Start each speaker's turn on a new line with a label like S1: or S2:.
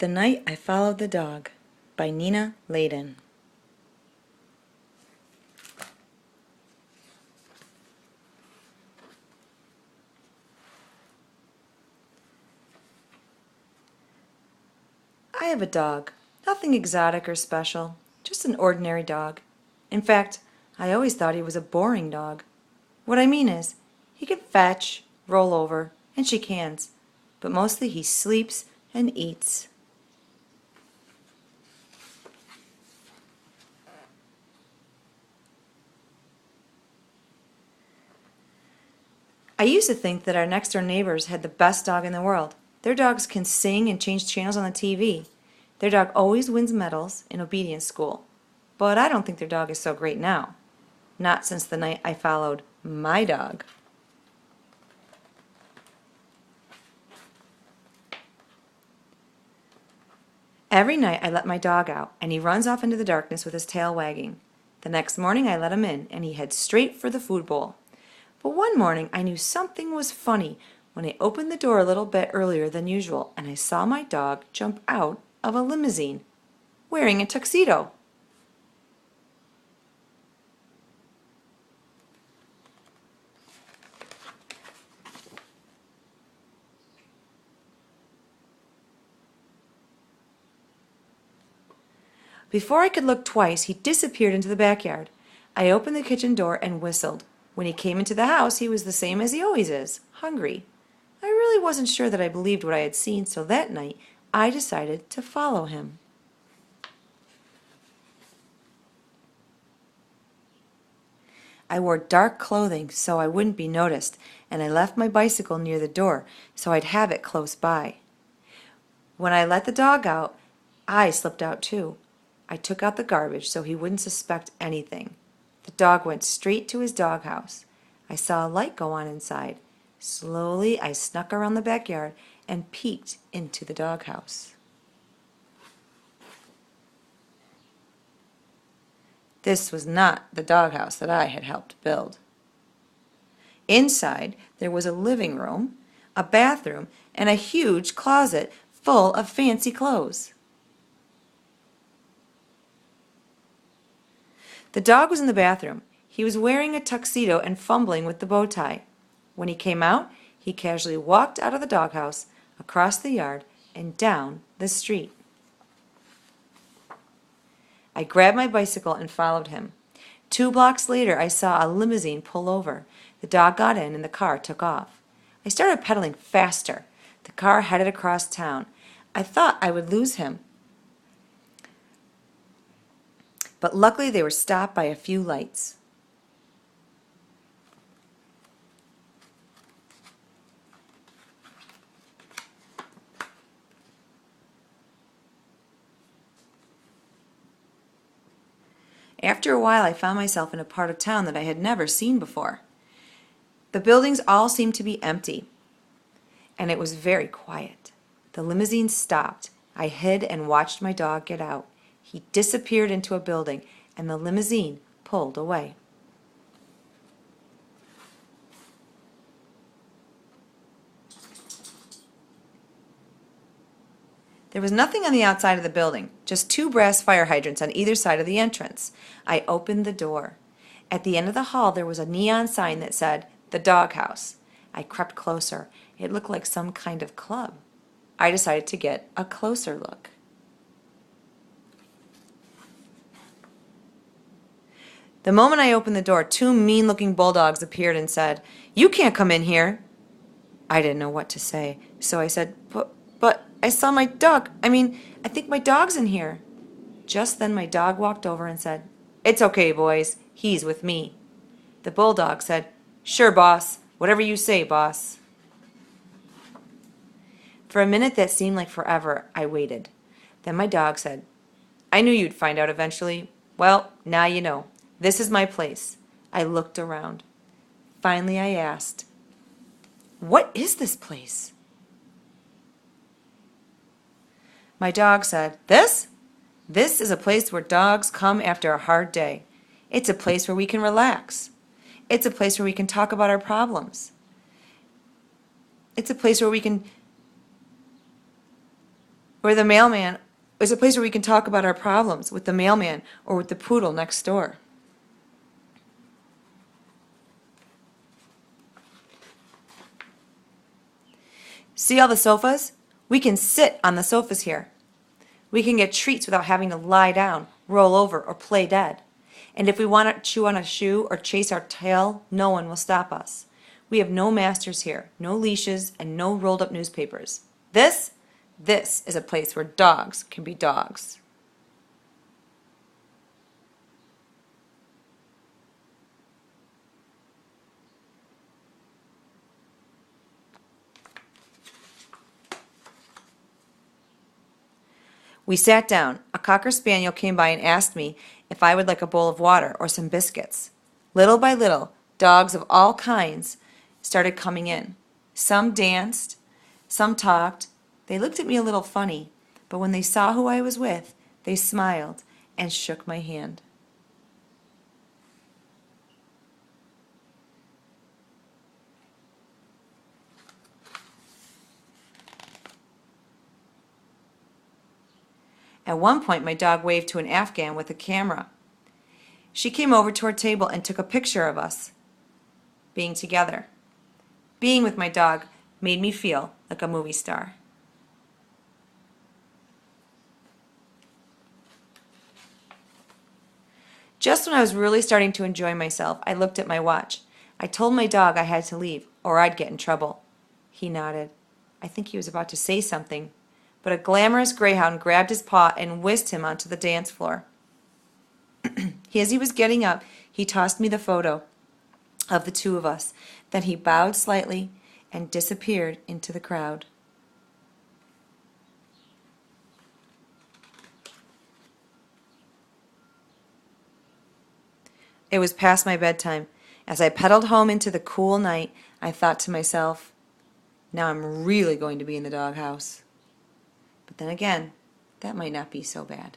S1: The Night I Followed the Dog by Nina Layden. I have a dog. Nothing exotic or special, just an ordinary dog. In fact, I always thought he was a boring dog. What I mean is, he can fetch, roll over, and shake hands, but mostly he sleeps and eats. I used to think that our next door neighbors had the best dog in the world. Their dogs can sing and change channels on the TV. Their dog always wins medals in obedience school. But I don't think their dog is so great now. Not since the night I followed my dog. Every night I let my dog out, and he runs off into the darkness with his tail wagging. The next morning I let him in, and he heads straight for the food bowl. But one morning I knew something was funny when I opened the door a little bit earlier than usual, and I saw my dog jump out of a limousine, wearing a tuxedo. Before I could look twice, he disappeared into the backyard. I opened the kitchen door and whistled. When he came into the house, he was the same as he always is, hungry. I really wasn't sure that I believed what I had seen, so that night I decided to follow him. I wore dark clothing so I wouldn't be noticed, and I left my bicycle near the door so I'd have it close by. When I let the dog out, I slipped out too. I took out the garbage so he wouldn't suspect anything. The dog went straight to his doghouse. I saw a light go on inside. Slowly, I snuck around the backyard and peeked into the doghouse. This was not the doghouse that I had helped build. Inside, there was a living room, a bathroom, and a huge closet full of fancy clothes. The dog was in the bathroom. He was wearing a tuxedo and fumbling with the bow tie. When he came out, he casually walked out of the doghouse, across the yard, and down the street. I grabbed my bicycle and followed him. 2 blocks later, I saw a limousine pull over. The dog got in and the car took off. I started pedaling faster. The car headed across town. I thought I would lose him. But luckily they were stopped by a few lights. After a while I found myself in a part of town that I had never seen before. The buildings all seemed to be empty, and it was very quiet. The limousine stopped. I hid and watched my dog get out. He disappeared into a building, and the limousine pulled away. There was nothing on the outside of the building, just 2 brass fire hydrants on either side of the entrance. I opened the door. At the end of the hall there was a neon sign that said, "The Doghouse." I crept closer. It looked like some kind of club. I decided to get a closer look. The moment I opened the door, 2 mean-looking bulldogs appeared and said, "You can't come in here." I didn't know what to say, so I said, But I saw my dog. I think my dog's in here." Just then my dog walked over and said, "It's okay, boys. He's with me." The bulldog said, "Sure, boss. Whatever you say, boss." For a minute that seemed like forever, I waited. Then my dog said, "I knew you'd find out eventually. Well, now you know. This is my place." I looked around. Finally I asked, "What is this place?" My dog said, This is a place where dogs come after a hard day. It's a place where we can relax. It's a place where we can talk about our problems. It's a place where we can Or the mailman is a place where we can talk about our problems with the mailman or with the poodle next door. See all the sofas? We can sit on the sofas here. We can get treats without having to lie down, roll over, or play dead. And if we want to chew on a shoe or chase our tail, no one will stop us. We have no masters here, no leashes, and no rolled up newspapers. This is a place where dogs can be dogs. We sat down. A Cocker Spaniel came by and asked me if I would like a bowl of water or some biscuits. Little by little, dogs of all kinds started coming in. Some danced, some talked. They looked at me a little funny, but when they saw who I was with, they smiled and shook my hand. At one point, my dog waved to an Afghan with a camera. She came over to our table and took a picture of us being together. Being with my dog made me feel like a movie star. Just when I was really starting to enjoy myself, I looked at my watch. I told my dog I had to leave, or I'd get in trouble. He nodded. I think he was about to say something, but a glamorous greyhound grabbed his paw and whisked him onto the dance floor. As he was getting up, he tossed me the photo of the two of us. Then he bowed slightly and disappeared into the crowd. It was past my bedtime. As I pedaled home into the cool night, I thought to myself, now I'm really going to be in the doghouse. But then again, that might not be so bad.